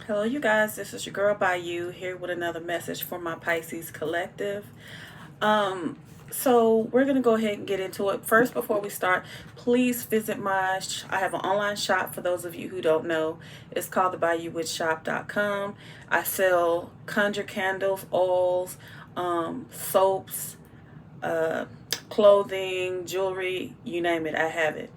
Hello, you guys. This is your girl by you here with another message for my Pisces collective. Um, so we're gonna go ahead and get into it. First, before we start, please visit I have an online shop for those of you who don't know. It's called the BayouWitchShop.com. I sell conjure candles, oils, soaps, uh, clothing, jewelry, you name it, I have it.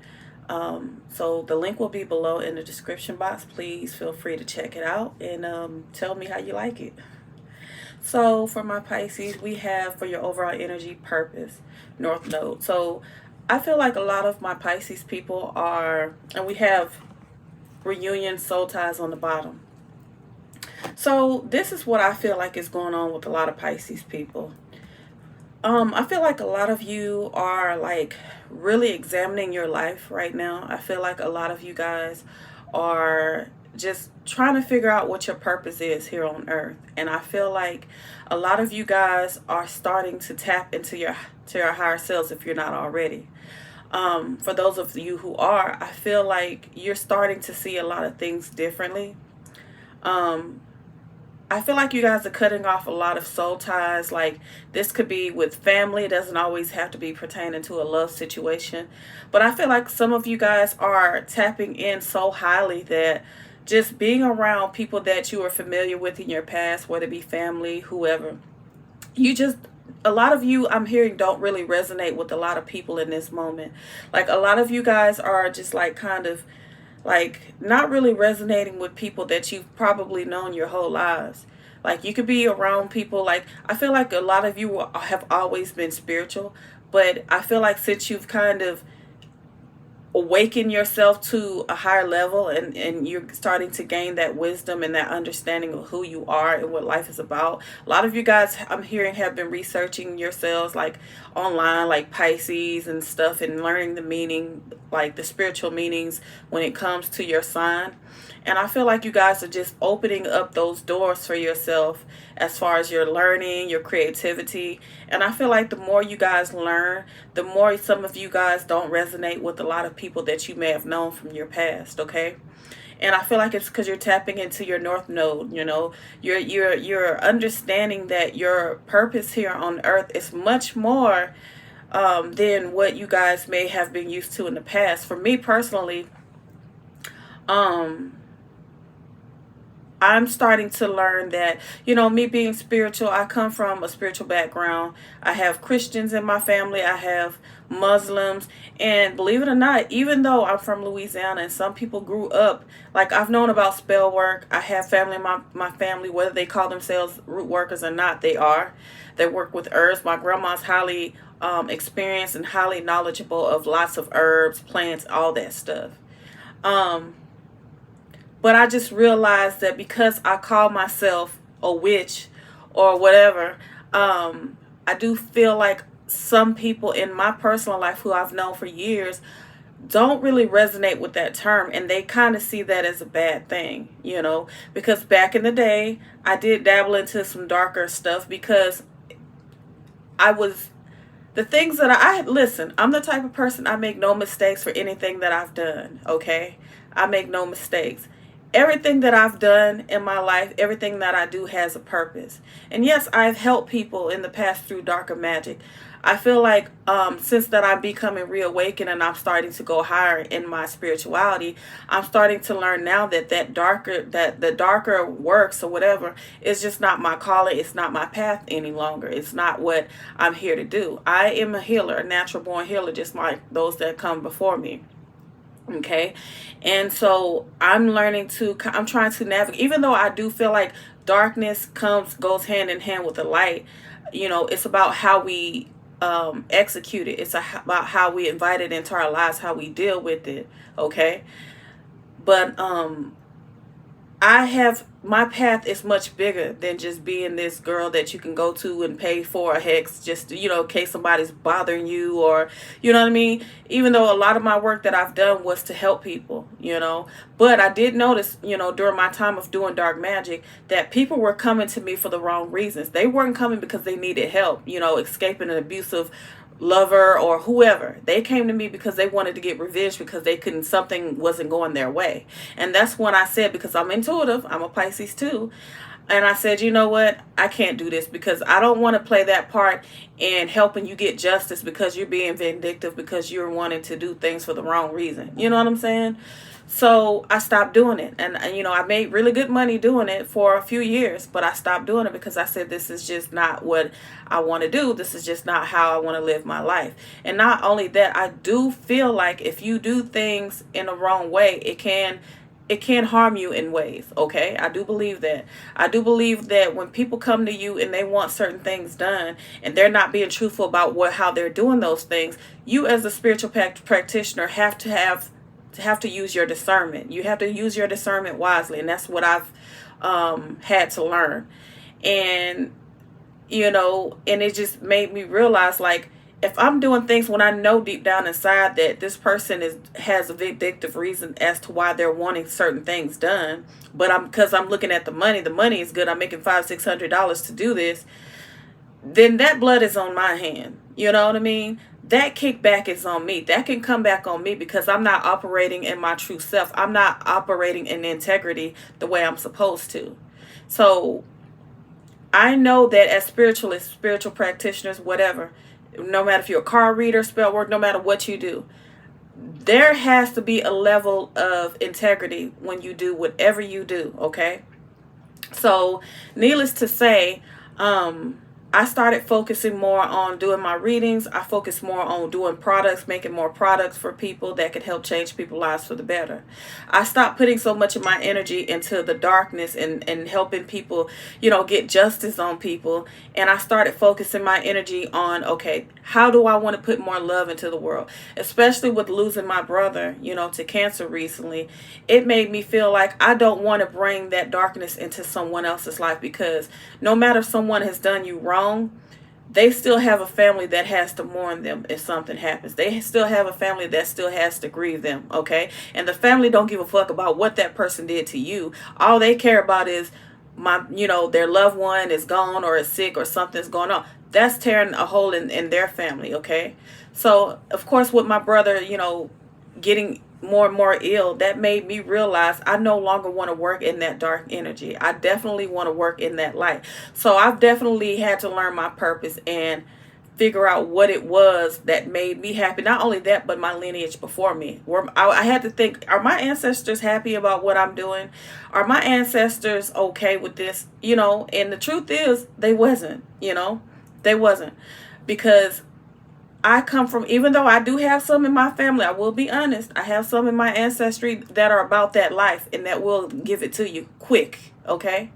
So the link will be below in the description box. Please feel free to check it out and tell me how you like it. So for my Pisces, we have for your overall energy purpose, North Node. So I feel like a lot of my Pisces people are, and we have reunion soul ties on the bottom. So this is what I feel like is going on with a lot of Pisces people. I feel like a lot of you are like really examining your life right now. I feel like a lot of you guys are just trying to figure out what your purpose is here on earth. And I feel like a lot of you guys are starting to tap into your higher selves if you're not already. For those of you who are, I feel like you're starting to see a lot of things differently. I feel like you guys are cutting off a lot of soul ties. Like this could be with family. It doesn't always have to be pertaining to a love situation. But I feel like some of you guys are tapping in so highly that just being around people that you are familiar with in your past, whether it be family, whoever, a lot of you I'm hearing don't really resonate with a lot of people in this moment. Like a lot of you guys are just like kind of like not really resonating with people that you've probably known your whole lives. Like you could be around people, like I feel like a lot of you have always been spiritual, but I feel like since you've kind of awaken yourself to a higher level, and you're starting to gain that wisdom and that understanding of who you are and what life is about. A lot of you guys I'm hearing have been researching yourselves like online, like Pisces and stuff, and learning the meaning, like the spiritual meanings when it comes to your sign. And I feel like you guys are just opening up those doors for yourself as far as your learning, your creativity. And I feel like the more you guys learn, the more some of you guys don't resonate with a lot of people that you may have known from your past, okay? And I feel like it's because you're tapping into your North Node. You know, you're understanding that your purpose here on Earth is much more than what you guys may have been used to in the past. For me personally, um, I'm starting to learn that, me being spiritual, I come from a spiritual background. I have Christians in my family. I have Muslims. And believe it or not, even though I'm from Louisiana and some people grew up, like I've known about spell work. I have family in my family, whether they call themselves root workers or not, they are. They work with herbs. My grandma's highly experienced and highly knowledgeable of lots of herbs, plants, all that stuff. Um, but I just realized that because I call myself a witch or whatever, I do feel like some people in my personal life who I've known for years don't really resonate with that term, and they kind of see that as a bad thing, because back in the day I did dabble into some darker stuff because I was the things that listen, I'm the type of person, I make no mistakes for anything that I've done, okay? I make no mistakes. Everything that I've done in my life, everything that I do has a purpose. And yes, I've helped people in the past through darker magic. I feel like since that I'm becoming reawakened and I'm starting to go higher in my spirituality, I'm starting to learn now that the darker works or whatever is just not my calling. It's not my path any longer. It's not what I'm here to do. I am a healer, a natural born healer, just like those that come before me. Okay. And so I'm trying to navigate, even though I do feel like darkness goes hand in hand with the light. It's about how we execute it. About how we invite it into our lives, how we deal with it. Okay. But my path is much bigger than just being this girl that you can go to and pay for a hex just, in case somebody's bothering you, or, you know what I mean? Even though a lot of my work that I've done was to help people. But I did notice, during my time of doing dark magic, that people were coming to me for the wrong reasons. They weren't coming because they needed help, escaping an abusive lover or whoever. They came to me because they wanted to get revenge because they couldn't, something wasn't going their way. And that's when I said, because I'm intuitive, I'm a Pisces too. And I said, you know what? I can't do this because I don't want to play that part in helping you get justice because you're being vindictive, because you're wanting to do things for the wrong reason. You know what I'm saying? So I stopped doing it. And you know, I made really good money doing it for a few years, but I stopped doing it because I said, this is just not what I want to do. This is just not how I want to live my life. And not only that, I do feel like if you do things in the wrong way, it can harm you in ways. Okay, I do believe that. I do believe that when people come to you and they want certain things done and they're not being truthful about how they're doing those things, you as a spiritual practitioner have to use your discernment. You have to use your discernment wisely, and that's what I've had to learn. And you know, and it just made me realize, like, if I'm doing things when I know deep down inside that this person has a vindictive reason as to why they're wanting certain things done, but because I'm looking at the money is good, I'm making $500-600 to do this, then that blood is on my hand. You know what I mean? That kickback is on me. That can come back on me because I'm not operating in my true self. I'm not operating in integrity the way I'm supposed to. So I know that as spiritualists, spiritual practitioners, whatever, no matter if you're a card reader, spell work, no matter what you do, there has to be a level of integrity when you do whatever you do, okay? So, needless to say, I started focusing more on doing my readings. I focused more on doing products, making more products for people that could help change people's lives for the better. I stopped putting so much of my energy into the darkness and helping people, you know, get justice on people. And I started focusing my energy on, okay, how do I want to put more love into the world? Especially with losing my brother, you know, to cancer recently. It made me feel like I don't want to bring that darkness into someone else's life, because no matter if someone has done you wrong, they still have a family that has to mourn them if something happens. They still have a family that still has to grieve them, okay? And the family don't give a fuck about what that person did to you. All they care about is their loved one is gone or is sick or something's going on. That's tearing a hole in their family, okay? So, of course, with my brother, you know, getting more and more ill, that made me realize I no longer want to work in that dark energy. I definitely want to work in that light. So I've definitely had to learn my purpose and figure out what it was that made me happy. Not only that, but my lineage before me. I had to think, are my ancestors happy about what I'm doing? Are my ancestors okay with this? You know, and the truth is, they wasn't, you know, they wasn't. Because I come from, even though I do have some in my family, I will be honest, I have some in my ancestry that are about that life and that will give it to you quick, okay?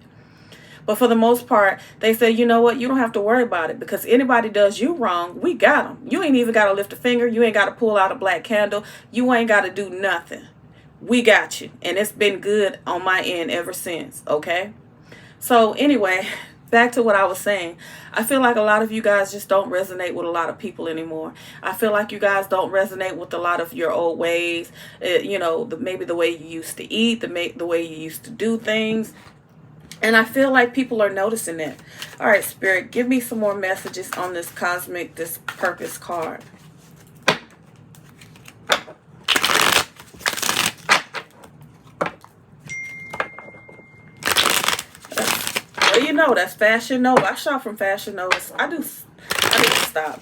But for the most part, they say, you know what, you don't have to worry about it, because anybody does you wrong, we got them. You ain't even got to lift a finger. You ain't got to pull out a black candle. You ain't got to do nothing. We got you. And it's been good on my end ever since, okay? So anyway, back to what I was saying. I feel like a lot of you guys just don't resonate with a lot of people anymore. I feel like you guys don't resonate with a lot of your old ways. Maybe the way you used to eat, the way you used to do things. And I feel like people are noticing that. All right, Spirit, give me some more messages on this purpose card. Well, you know, that's Fashion Nova. I shop from Fashion Nova. I need to stop.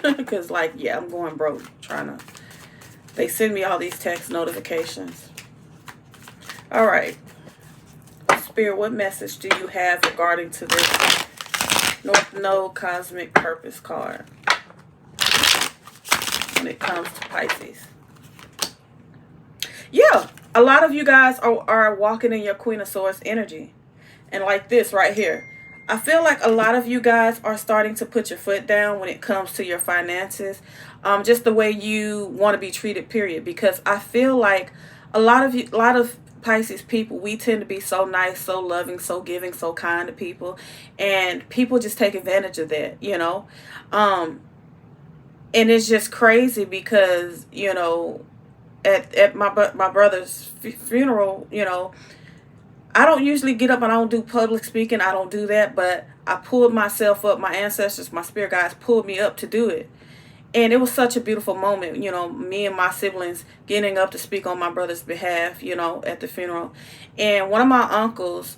Because, I'm going broke they send me all these text notifications. All right. Spirit, what message do you have regarding to this North Node Cosmic Purpose card when it comes to Pisces? Yeah, a lot of you guys are walking in your Queen of Swords energy. And like this right here, I feel like a lot of you guys are starting to put your foot down when it comes to your finances. Just the way you want to be treated, period. Because I feel like a lot of Pisces people, we tend to be so nice, so loving, so giving, so kind to people. And people just take advantage of that, you know. And it's just crazy because, you know, at my brother's funeral, you know, I don't usually get up and I don't do public speaking. I don't do that. But I pulled myself up. My ancestors, my spirit guides pulled me up to do it. And it was such a beautiful moment, me and my siblings getting up to speak on my brother's behalf, at the funeral. And one of my uncles,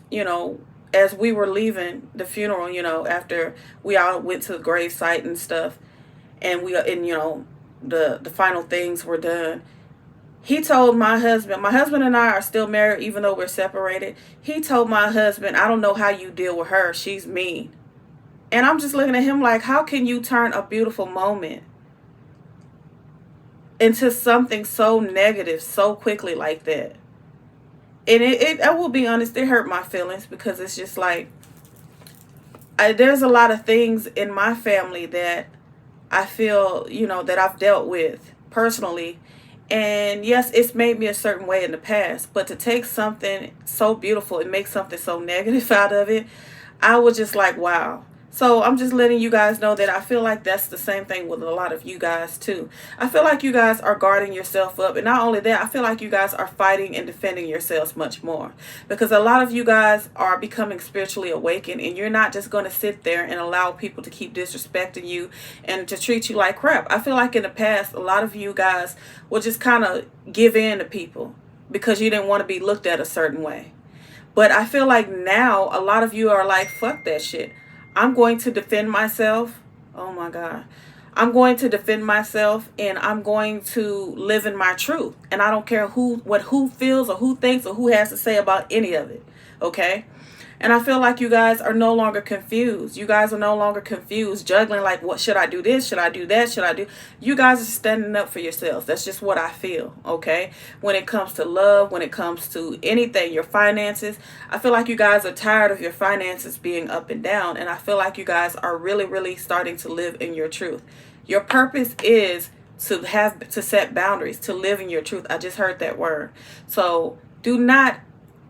as we were leaving the funeral, after we all went to the grave site and stuff, and the final things were done, he told my husband and I are still married even though we're separated. He told my husband, I don't know how you deal with her, she's mean. And I'm just looking at him like, how can you turn a beautiful moment into something so negative so quickly like that? And I will be honest, it hurt my feelings, because it's just like, there's a lot of things in my family that I feel, that I've dealt with personally. And yes, it's made me a certain way in the past, but to take something so beautiful and make something so negative out of it, I was just like, wow. So I'm just letting you guys know that I feel like that's the same thing with a lot of you guys too. I feel like you guys are guarding yourself up. And not only that, I feel like you guys are fighting and defending yourselves much more. Because a lot of you guys are becoming spiritually awakened, and you're not just going to sit there and allow people to keep disrespecting you and to treat you like crap. I feel like in the past, a lot of you guys will just kind of give in to people because you didn't want to be looked at a certain way. But I feel like now a lot of you are like, fuck that shit. I'm going to defend myself. Oh my God. I'm going to defend myself, and I'm going to live in my truth. And I don't care who feels or who thinks or who has to say about any of it. Okay? And I feel like you guys are no longer confused. You guys are no longer confused, juggling like, what should I do this? Should I do that? Should I do? You guys are standing up for yourselves. That's just what I feel, okay? When it comes to love, when it comes to anything, your finances, I feel like you guys are tired of your finances being up and down. And I feel like you guys are really, really starting to live in your truth. Your purpose is to set boundaries, to live in your truth. I just heard that word. So do not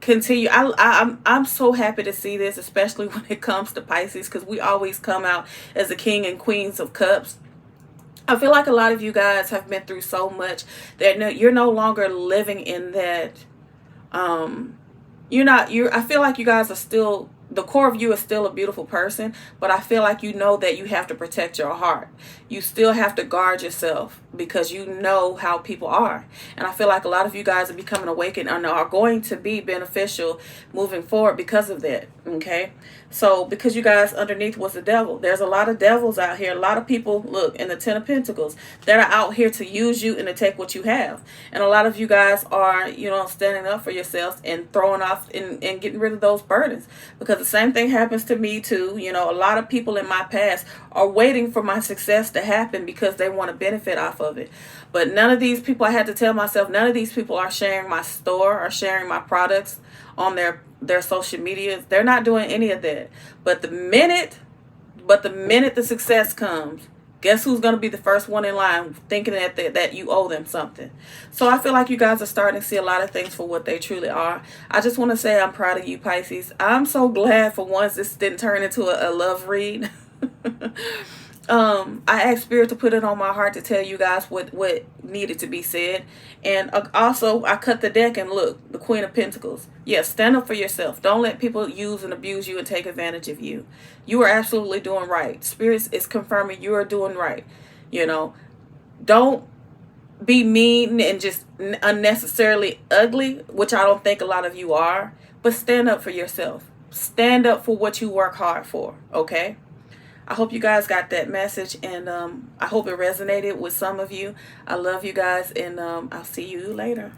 continue. I'm so happy to see this, especially when it comes to Pisces, because we always come out as the king and queens of cups. I feel like a lot of you guys have been through so much that you're no longer living in that. I feel like you guys are still, the core of you is still a beautiful person, but I feel like you know that you have to protect your heart. You still have to guard yourself because you know how people are. And I feel like a lot of you guys are becoming awakened and are going to be beneficial moving forward because of that. Okay? So because you guys underneath was the devil. There's a lot of devils out here. A lot of people, look, in the Ten of Pentacles, that are out here to use you and to take what you have. And a lot of you guys are, standing up for yourselves and throwing off and getting rid of those burdens. Because the same thing happens to me too. A lot of people in my past are waiting for my success to happen because they want to benefit off of it. But none of these people, I had to tell myself, none of these people are sharing my store or sharing my products on their social media. They're not doing any of that. But the minute the success comes, guess who's going to be the first one in line thinking that you owe them something? So I feel like you guys are starting to see a lot of things for what they truly are. I just want to say I'm proud of you, Pisces. I'm so glad for once this didn't turn into a love read. I asked Spirit to put it on my heart to tell you guys what needed to be said. And also, I cut the deck and look, the Queen of Pentacles. Yes, stand up for yourself. Don't let people use and abuse you and take advantage of you. You are absolutely doing right. Spirit is confirming you are doing right. Don't be mean and just unnecessarily ugly, which I don't think a lot of you are. But stand up for yourself. Stand up for what you work hard for, okay? I hope you guys got that message, and I hope it resonated with some of you. I love you guys, and I'll see you later.